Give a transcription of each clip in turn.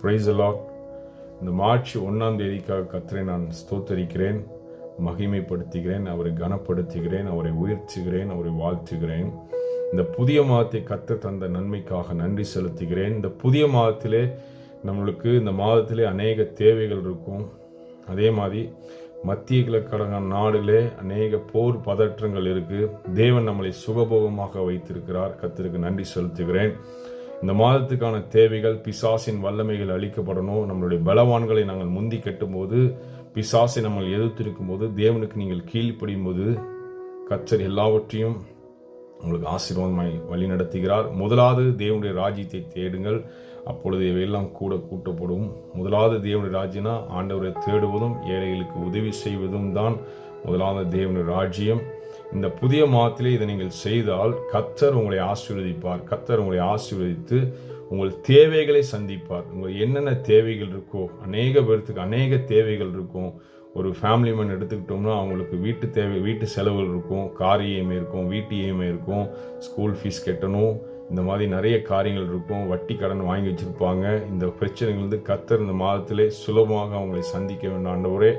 Praise the Lord. இந்த March 1ஆம் தேதிக்காக கர்த்தரை நான் ஸ்தோத்தரிக்கிறேன், மகிமைப்படுத்துகிறேன், அவரை கனப்படுத்துகிறேன், அவரை உயர்த்துகிறேன், அவரை வாழ்த்துகிறேன். இந்த புதிய மாதத்தை கர்த்தர் தந்த நன்மைக்காக நன்றி செலுத்துகிறேன். இந்த புதிய மாதத்திலே நம்மளுக்கு இந்த மாதத்திலே அநேக தேவைகள் இருக்கும். அதே மாதிரி மத்திய கிழக்கடங்க நாடிலே அநேக போர் பதற்றங்கள் இருக்கு. தேவன் நம்மளை சுகபோகமாக வைத்திருக்கிறார். கர்த்தருக்கு நன்றி செலுத்துகிறேன். இந்த மாதத்துக்கான தேவைகள், பிசாசின் வல்லமைகள் அழிக்கப்படணும். நம்மளுடைய பலவான்களை நாங்கள் முந்தி கட்டும் போது, பிசாசை நம்ம எதிர்த்திருக்கும் போது, தேவனுக்கு நீங்கள் கீழ்ப்படியும் போது கர்த்தர் எல்லாவற்றையும் உங்களுக்கு ஆசீர்வாதமாய் வழி நடத்துகிறார். முதலாவது தேவனுடைய ராஜ்யத்தை தேடுங்கள், அப்பொழுது இவையெல்லாம் கூட கூட்டப்படும். முதலாவது தேவனுடைய ராஜ்யம்னா ஆண்டவரை தேடுவதும் ஏழைகளுக்கு உதவி செய்வதும் தான் முதலாவது தேவனுடைய ராஜ்யம். இந்த புதிய மாதத்திலே இதை நீங்கள் செய்தால் கர்த்தர் உங்களை ஆசீர்வதிப்பார். கர்த்தர் உங்களை ஆசீர்வதித்து உங்கள் தேவைகளை சந்திப்பார். உங்கள் என்னென்ன தேவைகள் இருக்கோ, அநேக பேர்த்துக்கு அநேக தேவைகள் இருக்கும். ஒரு ஃபேமிலி மேன் எடுத்துக்கிட்டோம்னா அவங்களுக்கு வீட்டு தேவை, வீட்டு செலவுகள் இருக்கும், கார் இஎம்ஐ இருக்கும், வீட்டு இஎம்ஐ இருக்கும், ஸ்கூல் ஃபீஸ் கட்டணும், இந்த மாதிரி நிறைய காரியங்கள் இருக்கும். வட்டி கடன் வாங்கி வச்சுருப்பாங்க. இந்த பிரச்சனைகள் கர்த்தர் இந்த மாதத்திலே சுலபமாக அவங்களை சந்திக்க வேண்டும். ஆண்டவரே,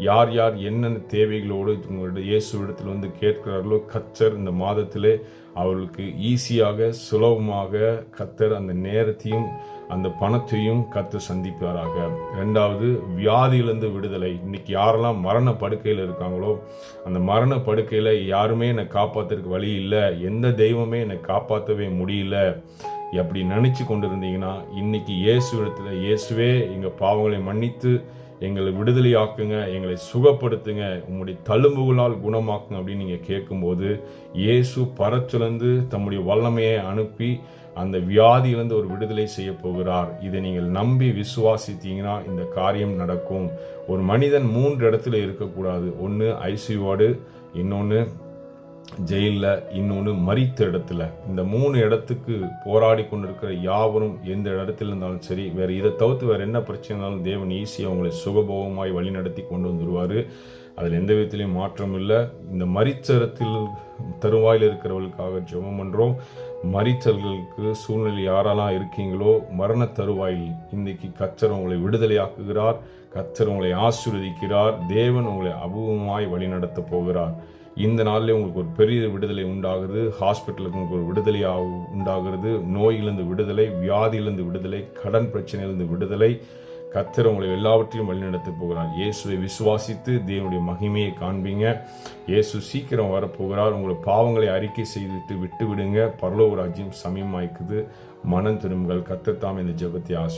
யார் யார் என்னென்ன தேவைகளோடு உங்களுடைய இயேசு இடத்துல கேட்கிறார்களோ கர்த்தர் இந்த மாதத்திலே அவர்களுக்கு ஈஸியாக சுலபமாக கர்த்தர் அந்த நேரத்தையும் அந்த பணத்தையும் கர்த்தர் சந்திப்பாராக. ரெண்டாவது, வியாதியிலிருந்து விடுதலை. இன்னைக்கு யாரெல்லாம் மரண படுக்கையில் இருக்காங்களோ, அந்த மரண படுக்கையில் யாருமே என்னை காப்பாற்றுறதுக்கு வழி இல்லை, எந்த தெய்வமே என்னை காப்பாற்றவே முடியல அப்படி நினச்சி கொண்டு இருந்தீங்கன்னா, இன்னைக்கு இயேசு இடத்துல, இயேசுவே எங்கள் பாவங்களை மன்னித்து எங்களை விடுதலையாக்குங்க, எங்களை சுகப்படுத்துங்க, உங்களுடைய தழும்புகளால் குணமாக்குங்க அப்படின்னு நீங்கள் கேட்கும்போது இயேசு பரத்திலிருந்து தம்முடைய வல்லமையை அனுப்பி அந்த வியாதியிலிருந்து ஒரு விடுதலை செய்ய போகிறார். இதை நீங்கள் நம்பி விசுவாசித்தீங்கன்னா இந்த காரியம் நடக்கும். ஒரு மனிதன் 3 இடத்துல இருக்கக்கூடாது. ஒன்று ஐசியூவார்டு, இன்னொன்று ஜெயிலில், இன்னொன்று மரித்த இடத்துல. இந்த 3 இடத்துக்கு போராடி கொண்டிருக்கிற யாவரும் எந்த இடத்துல இருந்தாலும் சரி, வேறு இதை தவிர்த்து வேறு என்ன பிரச்சனை இருந்தாலும் தேவன் ஈஸியாக அவங்களை சுகபோகமாய் வழி நடத்தி கொண்டு வந்துடுவார். அதில் எந்த விதத்திலையும் மாற்றம் இல்லை. இந்த மரிச்சரத்தில் தருவாயில் இருக்கிறவர்களுக்காக ஜெபம் பண்ணுறோம். மரித்தல்களுக்கு சூழ்நிலை யாரெல்லாம் இருக்கீங்களோ, மரண தருவாயில் இன்றைக்கு கர்த்தர் உங்களை விடுதலையாக்குகிறார். கர்த்தர் உங்களை ஆசீர்வதிக்கிறார். தேவன் உங்களை அபூர்வமாய் வழி நடத்த போகிறார். இந்த நாளில் உங்களுக்கு ஒரு பெரிய விடுதலை உண்டாகுது. ஹாஸ்பிட்டலுக்கு உங்களுக்கு ஒரு விடுதலை உண்டாகிறது. நோயிலிருந்து விடுதலை, வியாதியிலிருந்து விடுதலை, கடன் பிரச்சனையிலிருந்து விடுதலை. கர்த்தர் உங்களை எல்லாவற்றையும் வழிநடத்த போகிறார். இயேசுவை விசுவாசித்து தேவனுடைய மகிமையை காண்பீங்க. இயேசு சீக்கிரம் வரப்போகிறார். உங்களை பாவங்களை அறிக்கை செய்துவிட்டு விட்டு விடுங்க. பரலோக ராஜ்யம் சமயமாய்க்குது. மனம் திரும்புங்கள். கர்த்தர் தாமே இந்த ஜெபத்தை